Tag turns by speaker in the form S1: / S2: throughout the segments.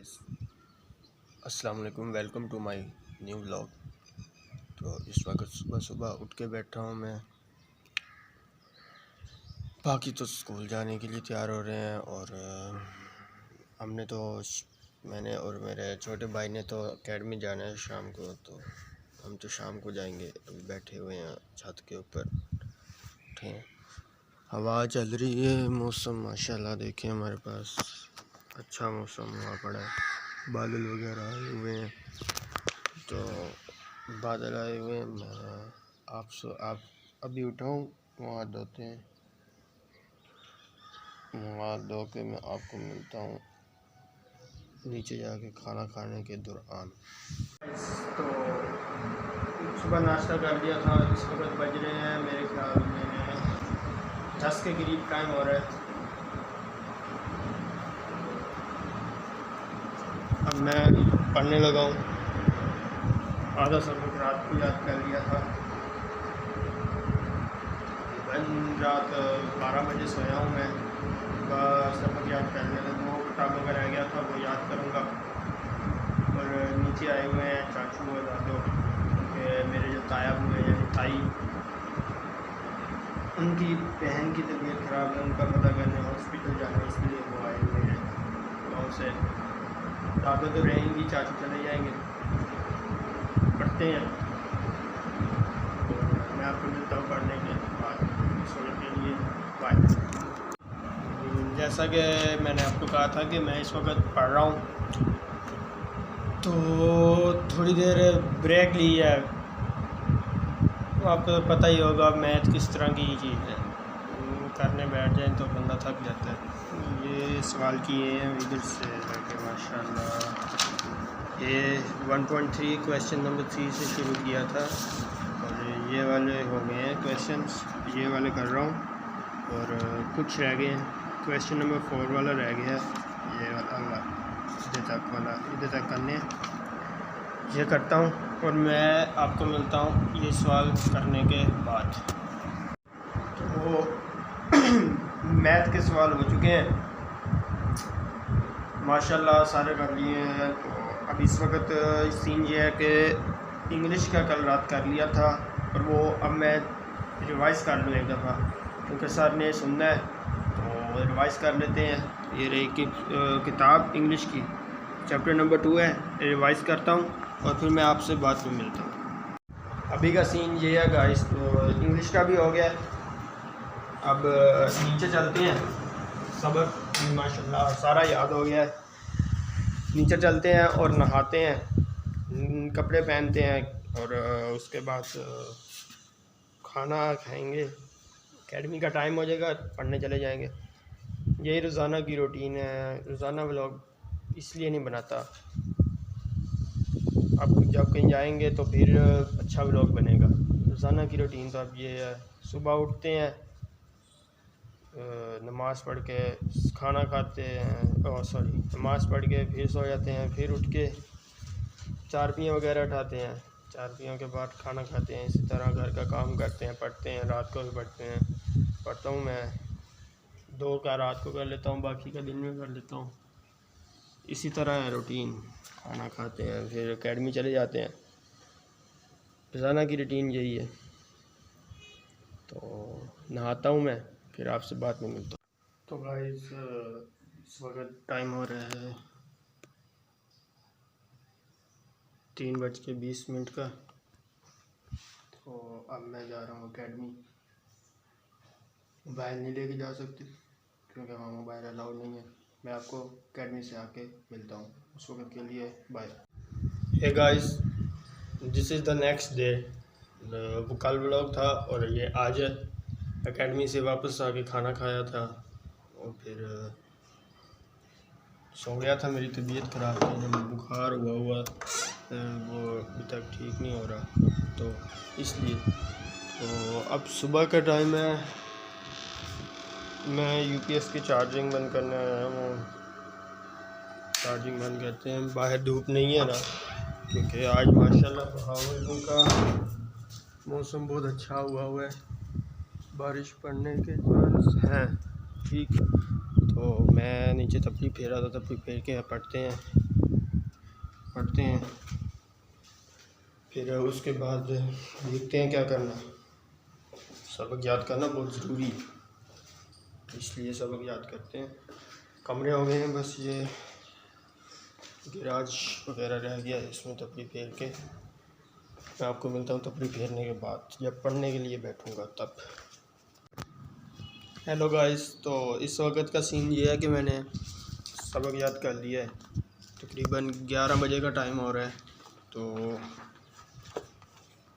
S1: Guys, अस्सलाम वालेकुम। Welcome to my new vlog. तो इस वक्त सुबह सुबह उठ के बैठा हूँ मैं। बाकी तो स्कूल जाने के लिए तैयार हो रहे हैं और मैंने और मेरे छोटे भाई ने तो एकेडमी जाना है शाम को, तो हम तो शाम को जाएंगे। अभी बैठे हुए हैं छत के ऊपर, उठे हैं, हवा चल रही है। मौसम माशाल्लाह देखें, हमारे पास अच्छा मौसम हुआ पड़ा है, बादल वगैरह आए हुए हैं। तो बादल आए हुए हैं। मैं आप अभी उठाऊँ, वहाँ धोते हैं, वहाँ धो के मैं आपको मिलता हूँ नीचे जाके खाना खाने के दौरान। तो सुबह नाश्ता कर दिया था। इस वक्त बज रहे हैं मेरे ख्याल में 10 के करीब टाइम हो रहा है। अब मैं पढ़ने लगा हूँ। आधा सबक रात को याद कर लिया था। रात 12 बजे सोया हूँ मैं। सबक याद करने में 2 किताबों का रह गया था, वो याद करूँगा। और नीचे आए हुए हैं चाचू और दादो, क्योंकि मेरे जो ताया हुए हैं यानी ताई, उनकी बहन की तबीयत ख़राब है, उनका पता करने हॉस्पिटल जाना है, इसलिए वो आए हुए हैं गाँव से। दादो तो रहेंगी, चाचू चले जाएंगे। पढ़ते हैं, मैं आपको मिलता हूँ पढ़ने के बाद। सोने के लिए बाय। जैसा कि मैंने आपको कहा था कि मैं इस वक्त पढ़ रहा हूँ, तो थोड़ी देर ब्रेक ली है। आपको पता ही होगा मैथ किस तरह की चीज़ है, करने बैठ जाए तो बंदा थक जाता है। ये सवाल किए हैं इधर से लगे माशाल्लाह। ये 1.3 क्वेश्चन नंबर 3 से शुरू किया था और ये वाले हो गए हैं क्वेश्चंस, ये वाले कर रहा हूँ और कुछ रह गए हैं। क्वेश्चन नंबर 4 वाला रह गया, ये वाला इधर तक करने ये करता हूँ और मैं आपको मिलता हूँ ये सवाल करने के बाद। तो मैथ के सवाल हो चुके हैं माशाल्लाह, सारे कर लिए हैं। तो अब इस वक्त सीन ये है कि इंग्लिश का कल रात कर लिया था और वो अब मैं रिवाइज़ कर लूँ एक दफ़ा, क्योंकि सर ने सुनना है, तो रिवाइज़ कर लेते हैं। ये रही कि किताब इंग्लिश की चैप्टर नंबर 2 है, रिवाइज़ करता हूँ और फिर मैं आपसे बाद में मिलता हूँ। अभी का सीन ये है गाइस, तो इंग्लिश का भी हो गया। अब नीचे चलते हैं, सबक माशाल्लाह सारा याद हो गया है। नीचे चलते हैं और नहाते हैं, कपड़े पहनते हैं और उसके बाद खाना खाएंगे। एकेडमी का टाइम हो जाएगा, पढ़ने चले जाएंगे। यही रोज़ाना की रूटीन है। रोज़ाना व्लॉग इसलिए नहीं बनाता, अब जब कहीं जाएंगे तो फिर अच्छा व्लॉग बनेगा। रोज़ाना की रूटीन तो अब ये है, सुबह उठते हैं, नमाज़ पढ़ के खाना खाते हैं, नमाज़ पढ़ के फिर सो जाते हैं, फिर उठ के चारपियाँ वगैरह उठाते हैं, चारपियों के बाद खाना खाते हैं। इसी तरह घर का काम करते हैं, पढ़ते हैं, रात को भी पढ़ता हूँ मैं। 2 का रात को कर लेता हूँ, बाकी का दिन में कर लेता हूँ। इसी तरह है रूटीन। खाना खाते हैं, फिर एकेडमी चले जाते हैं। रोज़ाना की रूटीन यही है। तो नहाता हूँ मैं, फिर आपसे बाद में मिलता हूँ। तो गाइस, इस वक्त टाइम हो रहा है 3:20 का। तो अब मैं जा रहा हूँ एकेडमी। मोबाइल नहीं लेके जा सकते क्योंकि वहाँ मोबाइल अलाउड नहीं है। मैं आपको एकेडमी से आके मिलता हूँ, उस वक्त के लिए bye. Hey guys, this is the next day. वो कल व्लॉग था और ये आज है। एकेडमी से वापस आके खाना खाया था और फिर सो गया था। मेरी तबीयत ख़राब थी, बुखार हुआ वो अभी तक ठीक नहीं हो रहा, तो इसलिए। तो अब सुबह का टाइम है, मैं यूपीएस की चार्जिंग बंद करने आया हूँ। चार्जिंग बंद करते हैं, बाहर धूप नहीं है ना, क्योंकि आज माशाल्लाह बहावलपुर का मौसम बहुत अच्छा हुआ है, बारिश पड़ने के चांस हैं ठीक। तो मैं नीचे तपली फेरा था, तपली फेर के पढ़ते हैं। पढ़ते हैं, फिर उसके बाद देखते हैं क्या करना। सबक याद करना बहुत ज़रूरी है, इसलिए सबक याद करते हैं। कमरे हो गए हैं, बस ये गिराज वगैरह रह गया है, इसमें तपरी फेर के मैं आपको मिलता हूँ तपरी फेरने के बाद, जब पढ़ने के लिए बैठूँगा तब। हेलो गाइस, तो इस वक्त का सीन ये है कि मैंने सबक याद कर लिया है। तकरीबन 11 बजे का टाइम हो रहा है, तो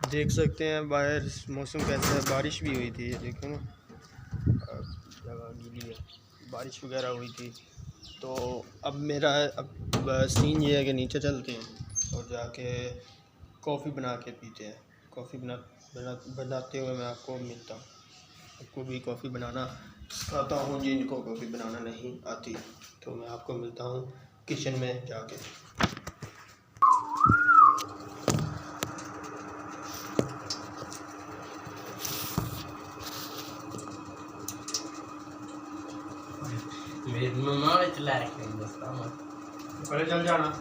S1: देख सकते हैं बाहर मौसम कैसा है। बारिश भी हुई थी, ये देखो ना, जगह गीली है, बारिश वगैरह हुई थी। तो अब मेरा सीन ये है कि नीचे चलते हैं और जाके कॉफ़ी बना के पीते हैं। कॉफ़ी बनाते हुए मैं आपको मिलता हूँ। आपको भी कॉफ़ी बनाना सिखाता हूँ, जिनको कॉफ़ी बनाना नहीं आती, तो मैं आपको मिलता हूँ किचन में जाके। पहले चल जाना।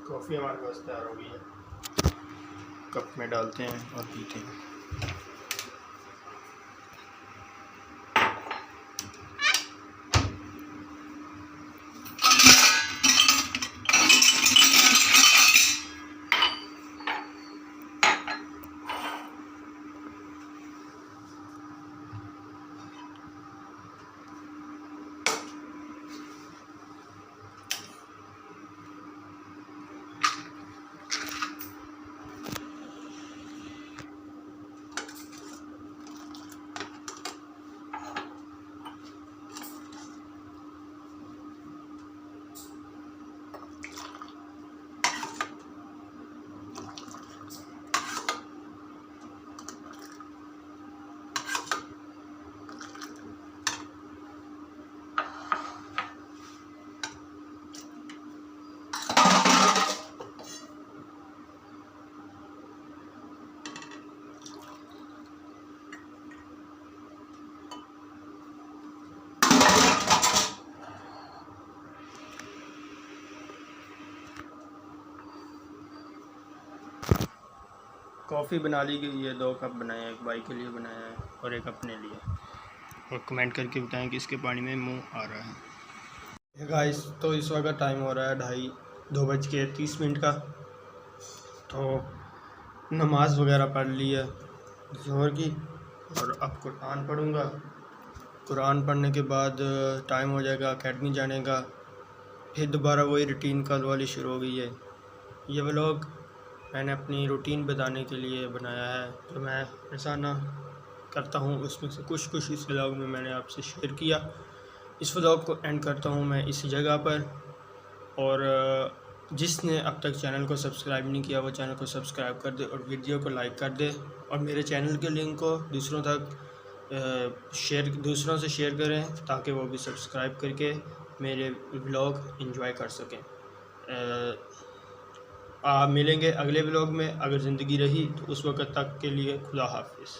S1: कॉफ़ी हमारे पास तैयार हो गई है, कप में डालते हैं और पीते हैं। कॉफ़ी बना ली गई है, 2 कप बनाए हैं, एक भाई के लिए बनाया है और एक अपने लिए। और कमेंट करके बताएं कि इसके पानी में मुंह आ रहा है। गाइस, तो इस वक्त टाइम हो रहा है 2:30 का। तो नमाज वगैरह पढ़ ली है ज़ोहर की, और अब कुरान पढ़ूँगा। कुरान पढ़ने के बाद टाइम हो जाएगा अकेडमी जाने का। फिर दोबारा वही रूटीन कल वाली शुरू हो गई है। ये व्लॉग मैंने अपनी रूटीन बताने के लिए बनाया है, जो मैं रोज़ाना करता हूँ, उसमें से कुछ इस व्लॉग में मैंने आपसे शेयर किया। इस व्लॉग को एंड करता हूँ मैं इसी जगह पर, और जिसने अब तक चैनल को सब्सक्राइब नहीं किया वो चैनल को सब्सक्राइब कर दे और वीडियो को लाइक कर दे, और मेरे चैनल के लिंक को दूसरों से शेयर करें ताकि वो भी सब्सक्राइब करके मेरे व्लॉग एंजॉय कर सकें। मिलेंगे अगले व्लॉग में, अगर ज़िंदगी रही तो उस वक़्त तक के लिए खुदा हाफिज़।